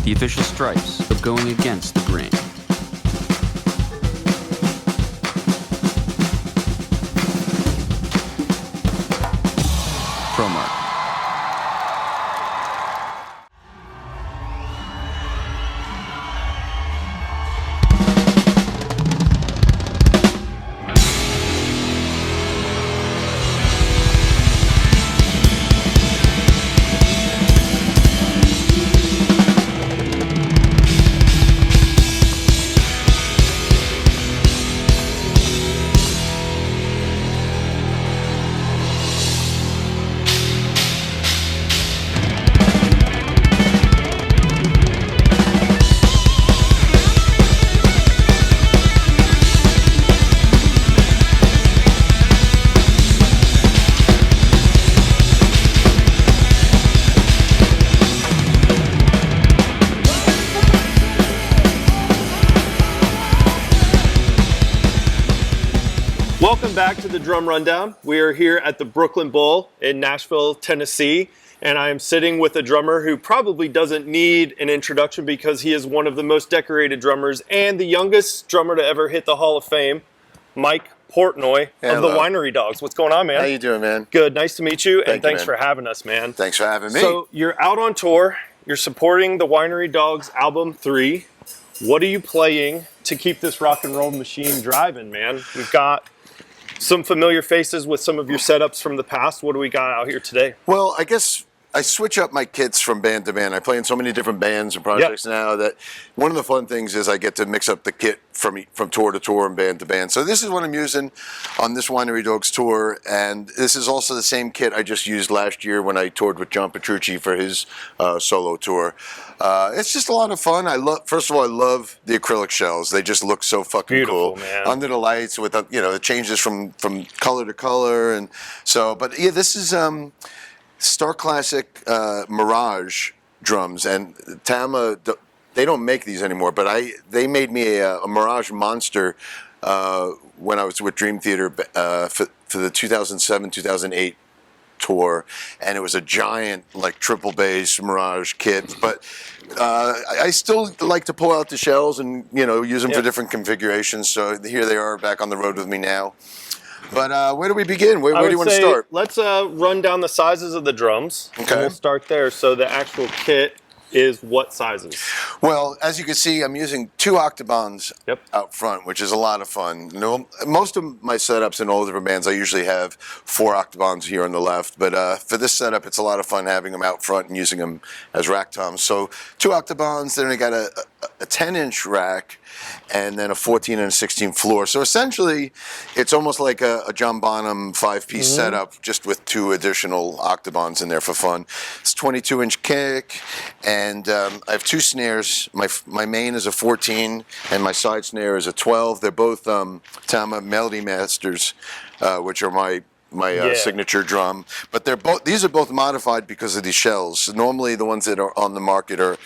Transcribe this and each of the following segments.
the official stripes of going against the grain. Promark. Welcome back to the Drum Rundown. We are here at the Brooklyn Bowl in Nashville, Tennessee, and I am sitting with a drummer who probably doesn't need an introduction because he is one of the most decorated drummers and the youngest drummer to ever hit the Hall of Fame, Mike Portnoy of the Winery Dogs. What's going on, man? How you doing, man? Good. Nice to meet you, and thanks man. for having us, man. Thanks for having me. So you're out on tour. You're supporting the Winery Dogs album 3. What are you playing to keep this rock and roll machine driving, man? We've got some familiar faces with some of your setups from the past. What do we got out here today? Well, I guess I switch up my kits from band to band. I play in so many different bands and projects now that one of the fun things is I get to mix up the kit from tour to tour and band to band. So this is what I'm using on this Winery Dogs tour, and this is also the same kit I just used last year when I toured with John Petrucci for his solo tour. It's just a lot of fun. First of all, I love the acrylic shells. They just look so fucking beautiful, cool man. Under the lights with it changes from color to color, and so. But yeah, this is Starclassic Mirage drums, and Tama. They don't make these anymore, but they made me a Mirage Monster when I was with Dream Theater for the 2007-2008 tour, and it was a giant triple bass Mirage kit. But I still like to pull out the shells and use them for different configurations. So here they are back on the road with me now. But where do we begin? Where do you want to start? Let's run down the sizes of the drums. Okay. And we'll start there. So the actual kit is what sizes? Well, as you can see, I'm using 2 octobans out front, which is a lot of fun. Most of my setups in all different bands, I usually have 4 octobans here on the left, but for this setup, it's a lot of fun having them out front and using them as rack toms. So 2 octobans, then I got a 10-inch rack, and then a 14 and a 16 floor. So essentially, it's almost like a John Bonham 5-piece setup, just with 2 additional octobans in there for fun. It's 22-inch kick, and I have 2 snares. My main is a 14, and my side snare is a 12. They're both Tama Melody Masters, which are my signature drum, but these are both modified because of these shells. Normally, the ones that are on the market are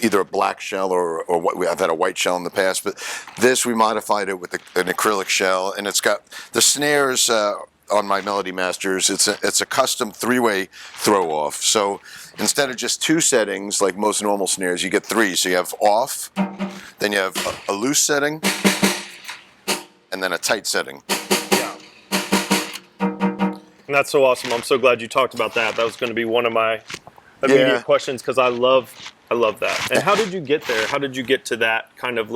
either a black shell or I've had a white shell in the past, but this we modified it with an acrylic shell, and it's got the snares on my Melody Masters. It's a custom 3-way throw off. So instead of just 2 settings like most normal snares, you get 3. So you have off, then you have a loose setting, and then a tight setting. And that's so awesome. I'm so glad you talked about that. That was going to be one of my immediate questions, because I love that. And how did you get there? How did you get to that kind of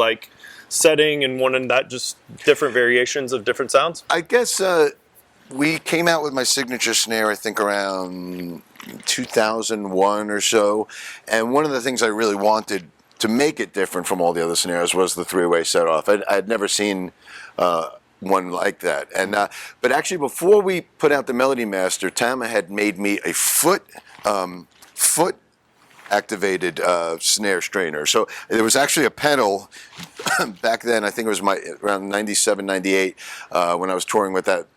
setting and wanting that just different variations of different sounds? I guess we came out with my signature snare, I think around 2001 or so. And one of the things I really wanted to make it different from all the other snares was the 3-way set off. I'd never seen one like that. And but actually, before we put out the Melody Master, Tama had made me a foot activated snare strainer. So there was actually a pedal back then. I think it was around 97, 98 when I was touring with that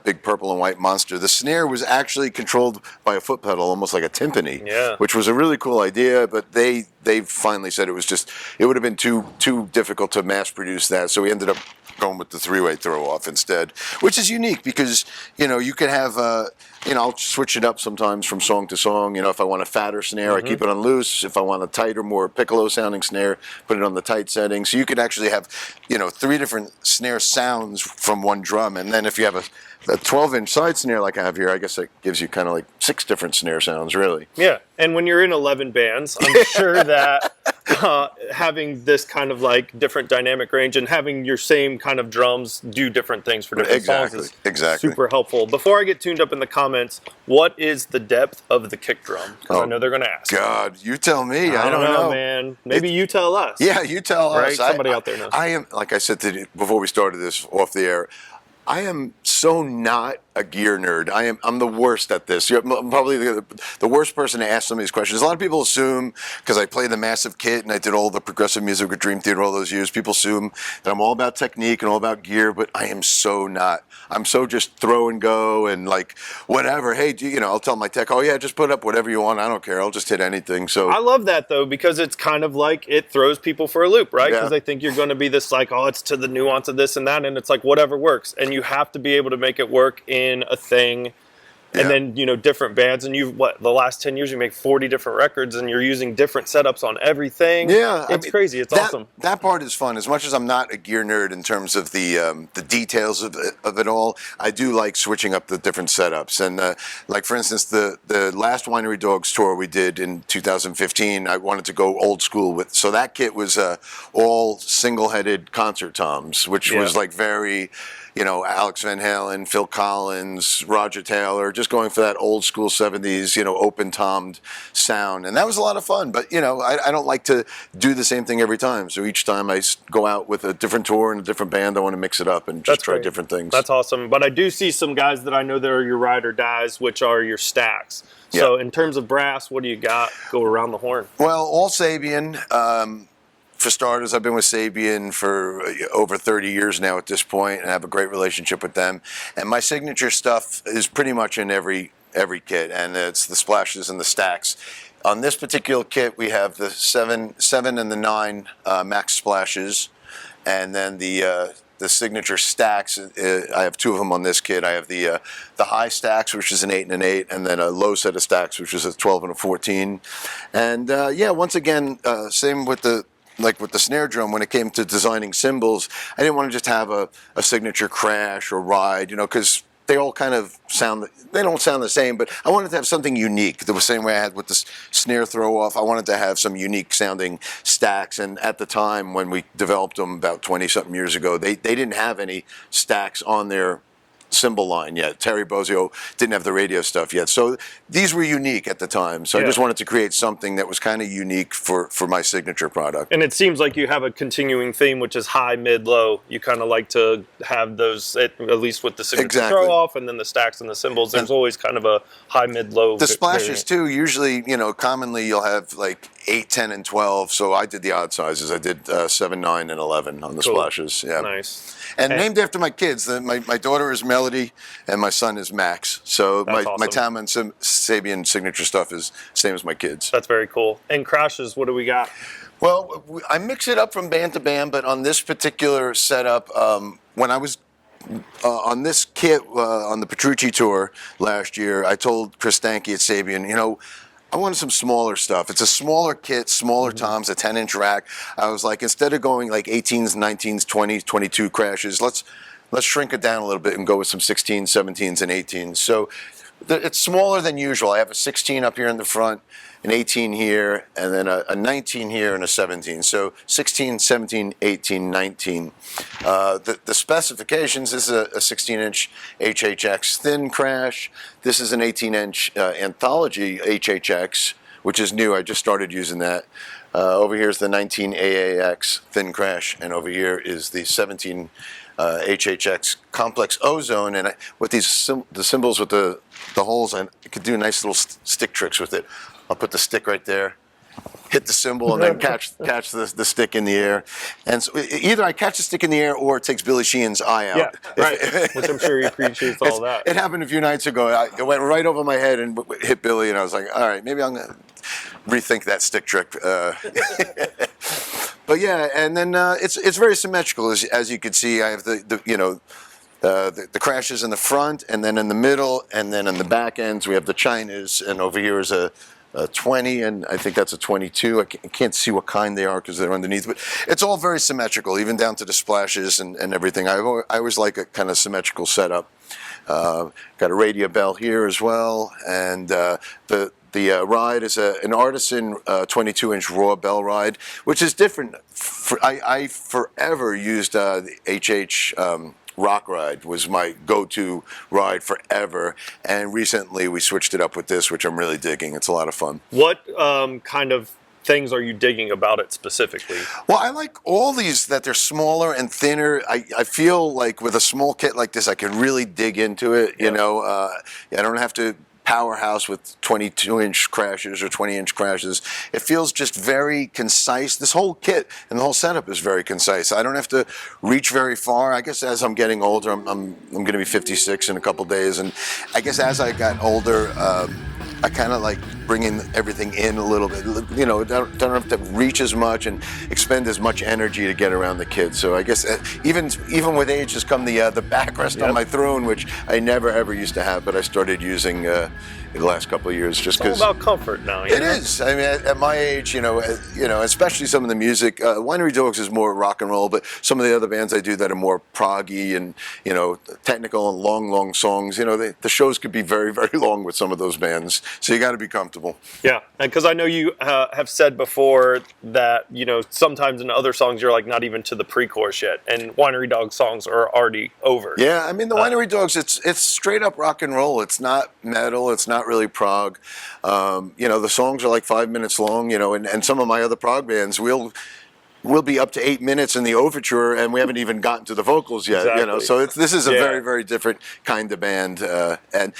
big purple and white monster. The snare was actually controlled by a foot pedal, almost like a timpani, which was a really cool idea, but they finally said it would have been too difficult to mass produce that, so we ended up going with the 3-way throw off instead, which is unique because, you can have, I'll switch it up sometimes from song to song. If I want a fatter snare, I keep it on loose. If I want a tighter, more piccolo sounding snare, put it on the tight setting. So you could actually have, 3 different snare sounds from one drum. And then if you have a 12-inch side snare like I have here, I guess it gives you kind of like 6 different snare sounds, really. Yeah, and when you're in 11 bands, I'm sure that having this kind of like different dynamic range and having your same kind of drums do different things for different songs is super helpful. Before I get tuned up in the comments, what is the depth of the kick drum? Because I know they're going to ask. God, you tell me. I don't know, man. Maybe you tell us. Yeah, you tell us. Right? Somebody out there knows. I am, like I said before we started this off the air, I am so not a gear nerd. I'm the worst at this. I'm probably the worst person to ask some of these questions. A lot of people assume, because I played the massive kit and I did all the progressive music with Dream Theater all those years, people assume that I'm all about technique and all about gear, but I am so not. I'm so just throw and go and like whatever. Hey, I'll tell my tech, oh yeah, just put up whatever you want. I don't care. I'll just hit anything. So I love that though, because it's kind of like it throws people for a loop, right? Because they think you're going to be this like, oh, it's to the nuance of this and that, and it's like whatever works, and you have to be able to make it work in a thing. And then, different bands, and the last 10 years you make 40 different records and you're using different setups on everything. Yeah. It's crazy. It's awesome. That part is fun. As much as I'm not a gear nerd in terms of the details of it all, I do like switching up the different setups. And like, for instance, the last Winery Dogs tour we did in 2015, I wanted to go old school with. So that kit was all single-headed concert toms, which was like very... Alex Van Halen, Phil Collins, Roger Taylor, just going for that old school 70s, open-tomed sound. And that was a lot of fun. But, I don't like to do the same thing every time. So each time I go out with a different tour and a different band, I want to mix it up and just try different things. That's awesome. But I do see some guys that I know that are your ride or dies, which are your stacks. So in terms of brass, what do you got go around the horn? Well, all Sabian. For starters, I've been with Sabian for over 30 years now at this point, and I have a great relationship with them. And my signature stuff is pretty much in every kit, and it's the splashes and the stacks. On this particular kit, we have the 7 and the 9 max splashes, and then the signature stacks. I have 2 of them on this kit. I have the high stacks, which is an 8 and an 8, and then a low set of stacks, which is a 12 and a 14. And once again, same with the snare drum, when it came to designing cymbals, I didn't want to just have a signature crash or ride, because they all kind of they don't sound the same, but I wanted to have something unique. The same way I had with the snare throw off, I wanted to have some unique sounding stacks. And at the time when we developed them about 20 something years ago, they didn't have any stacks on their cymbal line yet. Terry Bozzio didn't have the radio stuff yet. So these were unique at the time. So I just wanted to create something that was kind of unique for my signature product. And it seems like you have a continuing theme, which is high, mid, low. You kind of like to have those, at least with the signature throw off and then the stacks and the cymbals. There's always kind of a high, mid, low. The splashes too, usually, commonly you'll have like 8, 10, and 12. So I did the odd sizes. I did 7, 9, and 11 on the splashes. Yeah. Nice. And named after my kids. My daughter is Melody, and my son is Max. So my Tama and Sabian signature stuff is same as my kids. That's very cool. And crashes, what do we got? Well, I mix it up from band to band, but on this particular setup, when I was on this kit on the Petrucci tour last year, I told Chris Stanky at Sabian, I wanted some smaller stuff. It's a smaller kit, smaller toms, a 10-inch rack. I was like, instead of going like 18s, 19s, 20s, 22 crashes, let's shrink it down a little bit and go with some 16s, 17s, and 18s. So it's smaller than usual. I have a 16 up here in the front, an 18 here, and then a 19 here and a 17. So 16, 17, 18, 19. The specifications, this is a 16-inch HHX thin crash. This is an 18-inch anthology HHX, which is new. I just started using that. Over here is the 19 AAX thin crash, and over here is the 17 HHX complex ozone. And with these the cymbals with the holes, I could do nice little stick tricks with it. I'll put the stick right there, hit the cymbal, and then catch the stick in the air. And so either I catch the stick in the air or it takes Billy Sheehan's eye out. Yeah, right. Which I'm sure he appreciates all that. It happened a few nights ago. It went right over my head and hit Billy, and I was like, all right, maybe I'm going to rethink that stick trick. But yeah, and then it's very symmetrical as you can see. I have the crashes in the front, and then in the middle, and then in the back ends we have the Chinas, and over here is a 20, and I think that's a 22. I can't see what kind they are because they're underneath, but it's all very symmetrical, even down to the splashes and everything. I always like a kind of symmetrical setup. Got a radio bell here as well, and the ride is an artisan 22-inch raw bell ride, which is different. I forever used the HH Rock Ride was my go-to ride forever, and recently we switched it up with this, which I'm really digging. It's a lot of fun. What kind of things are you digging about it specifically? Well, I like all these that they're smaller and thinner. I feel like with a small kit like this, I can really dig into it. You know, I don't have to powerhouse with 22-inch crashes or 20-inch crashes. It feels just very concise. This whole kit and the whole setup is very concise. I don't have to reach very far. I guess as I'm getting older, I'm going to be 56 in a couple days, and I guess as I got older, I kind of like bringing everything in a little bit. You know, don't have to reach as much and expend as much energy to get around the kids. So I guess even with age has come the backrest on my throne, which I never ever used to have, but I started using in the last couple of years just because. It's all about comfort now. It is. I mean, at my age, you know, especially some of the music. Winery Dogs is more rock and roll, but some of the other bands I do that are more proggy and technical and long songs. You know, the shows could be very, very long with some of those bands. So you got to be comfortable. Yeah, and because I know you have said before that sometimes in other songs you're like not even to the pre-chorus yet, and Winery Dog songs are already over. Yeah, I mean the Winery Dogs, it's straight up rock and roll. It's not metal. It's not really prog. The songs are like 5 minutes long. And some of my other prog bands will be up to 8 minutes in the overture, and we haven't even gotten to the vocals yet. Exactly. So this is a very, very different kind of band, and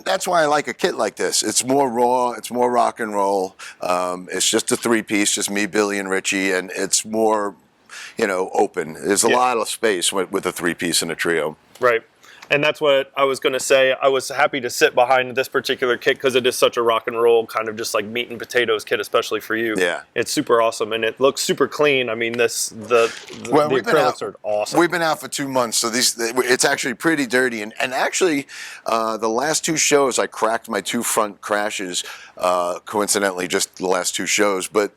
that's why I like a kit like this. It's more raw, it's more rock and roll. It's just a 3-piece, just me, Billy, and Richie, and it's more, open. There's a lot of space with a 3-piece and a trio. Right. And that's what I was going to say. I was happy to sit behind this particular kit because it is such a rock and roll kind of just like meat and potatoes kit, especially for you. Yeah. It's super awesome, and it looks super clean. I mean, the acrylics are awesome. We've been out for 2 months, so it's actually pretty dirty. And actually, the last 2 shows, I cracked my 2 front crashes, coincidentally, just the last 2 shows. But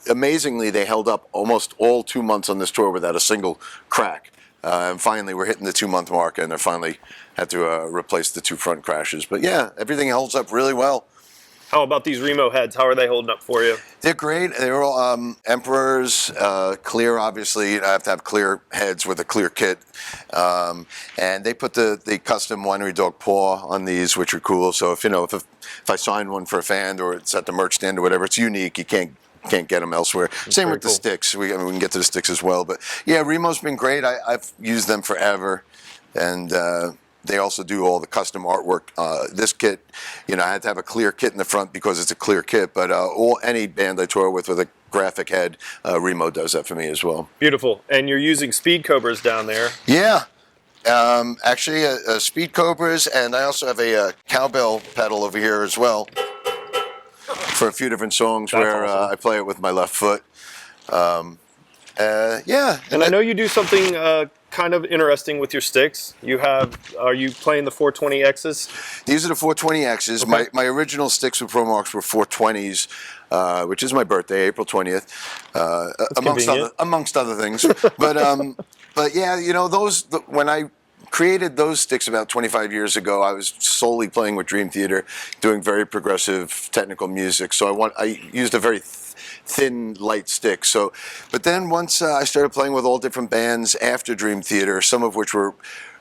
amazingly, they held up almost all 2 months on this tour without a single crack. And finally, we're hitting the 2-month mark, and they finally had to replace the 2 front crashes. But yeah, everything holds up really well. How about these Remo Heads? How are they holding up for you? They're great. They're all Emperors, clear, obviously. I have to have clear heads with a clear kit. And they put the custom Winery Dog paw on these, which are cool. So if I sign one for a fan or it's at the merch stand or whatever, it's unique. You can't get them elsewhere. Same with the sticks. We can get to the sticks as well. But yeah, Remo's been great. I've used them forever, and they also do all the custom artwork. This kit, I had to have a clear kit in the front because it's a clear kit. But any band I tour with a graphic head, Remo does that for me as well. Beautiful. And you're using Speed Cobras down there. Yeah. Actually, Speed Cobras, and I also have a cowbell pedal over here as well. For a few different songs. That's where awesome. I play it with my left foot. Yeah. And I know you do something kind of interesting with your sticks. Are you playing the 420Xs? These are the 420Xs. Okay. My original sticks with Promarks were 420s, which is my birthday, April 20th, amongst other things. But yeah, when I created those sticks about 25 years ago, I was solely playing with Dream Theater, doing very progressive technical music. So I used a very thin, light stick. But then once I started playing with all different bands after Dream Theater, some of which were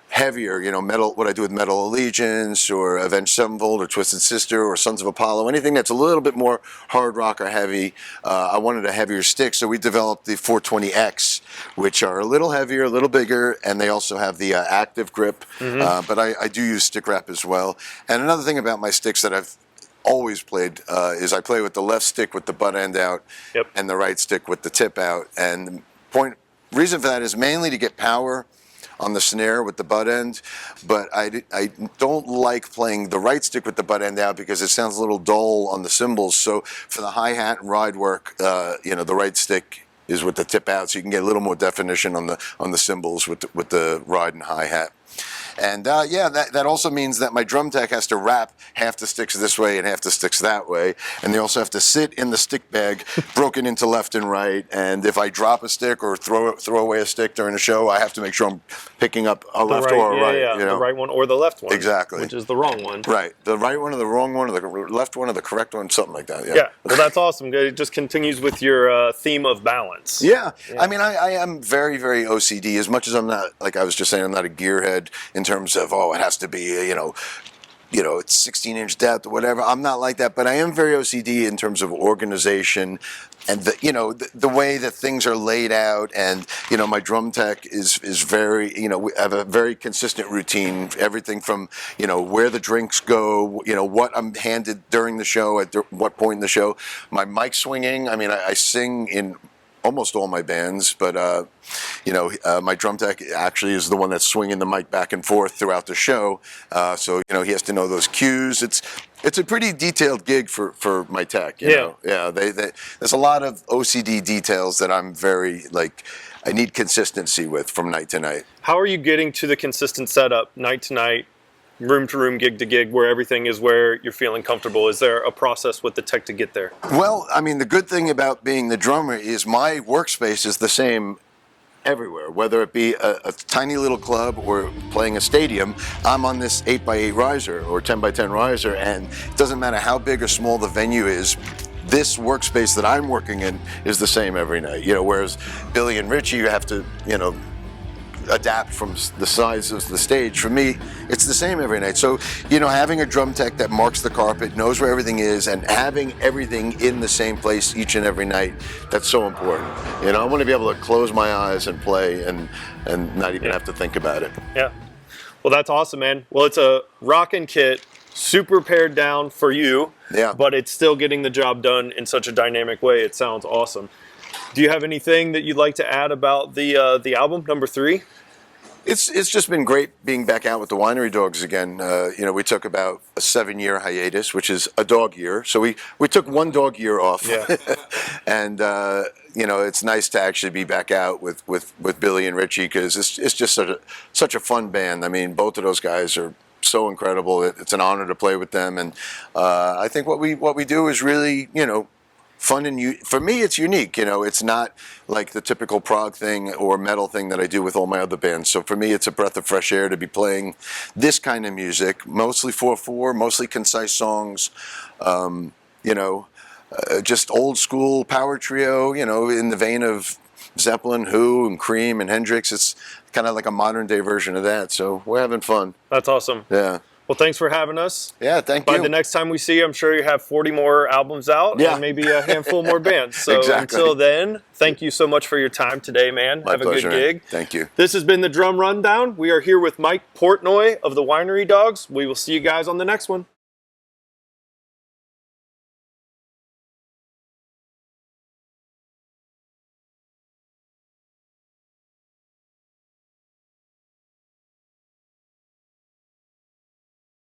heavier, metal, what I do with Metal Allegiance or Avenged Sevenfold or Twisted Sister or Sons of Apollo, anything that's a little bit more hard rock or heavy, I wanted a heavier stick, so we developed the 420X, which are a little heavier, a little bigger, and they also have the active grip, but I do use stick wrap as well. And another thing about my sticks that I've always played is I play with the left stick with the butt end out and the right stick with the tip out, and the reason for that is mainly to get power on the snare with the butt end, but I don't like playing the right stick with the butt end out because it sounds a little dull on the cymbals. So for the hi-hat and ride work, the right stick is with the tip out, so you can get a little more definition on the cymbals with the ride and hi-hat. And yeah, that also means that my drum tech has to wrap half the sticks this way and half the sticks that way. And they also have to sit in the stick bag, broken into left and right. And if I drop a stick or throw away a stick during a show, I have to make sure I'm picking up a left or a right. Yeah, the right one or the left one. Exactly. Which is the wrong one. Right. The right one or the wrong one or the left one or the correct one, something like that. Yeah. Well, that's awesome. It just continues with your theme of balance. Yeah. I mean, I am very, very OCD. As much as I'm not, like I was just saying, I'm not a gearhead in terms of, oh, it has to be, you know, it's 16-inch depth or whatever. I'm not like that, but I am very OCD in terms of organization and the way that things are laid out. And my drum tech is very, we have a very consistent routine. Everything from where the drinks go, what I'm handed during the show at what point in the show. My mic swinging. I mean, I sing in almost all my bands, but my drum tech actually is the one that's swinging the mic back and forth throughout the show. So he has to know those cues. It's a pretty detailed gig for my tech. You know? Yeah. There's a lot of OCD details that I'm very I need consistency with from night to night. How are you getting to the consistent setup night to night, room to room, gig to gig, where everything is where you're feeling comfortable? Is there a process with the tech to get there? Well, I mean, the good thing about being the drummer is my workspace is the same everywhere, whether it be a tiny little club or playing a stadium. I'm on this 8x8 riser or 10x10 riser, and it doesn't matter how big or small the venue is. This workspace that I'm working in is the same every night. Whereas Billy and Richie, you have to, adapt from the size of the stage. For me, it's the same every night. So, having a drum tech that marks the carpet, knows where everything is, and having everything in the same place each and every night, that's so important. I want to be able to close my eyes and play and not even have to think about it. Yeah. Well, that's awesome, man. Well, it's a rockin' kit, super pared down for you, but it's still getting the job done in such a dynamic way. It sounds awesome. Do you have anything that you'd like to add about the album, number 3? It's just been great being back out with the Winery Dogs again. We took about a 7-year hiatus, which is a dog year. So we took 1 dog year off. Yeah. And, it's nice to actually be back out with Billy and Richie, because it's just such a fun band. I mean, both of those guys are so incredible. It's an honor to play with them. And I think what we do is really, fun, and for me it's unique. It's not like the typical prog thing or metal thing that I do with all my other bands. So for me, it's a breath of fresh air to be playing this kind of music, mostly 4/4, mostly concise songs, just old school power trio, in the vein of Zeppelin, Who, and Cream, and Hendrix. It's kind of like a modern day version of that. So we're having fun. That's awesome. Yeah. Well, thanks for having us. Yeah, thank you. By the next time we see you, I'm sure you have 40 more albums out and maybe a handful more bands. So until then, thank you so much for your time today, man. My pleasure, a good gig. Thank you. This has been the Drum Rundown. We are here with Mike Portnoy of the Winery Dogs. We will see you guys on the next one.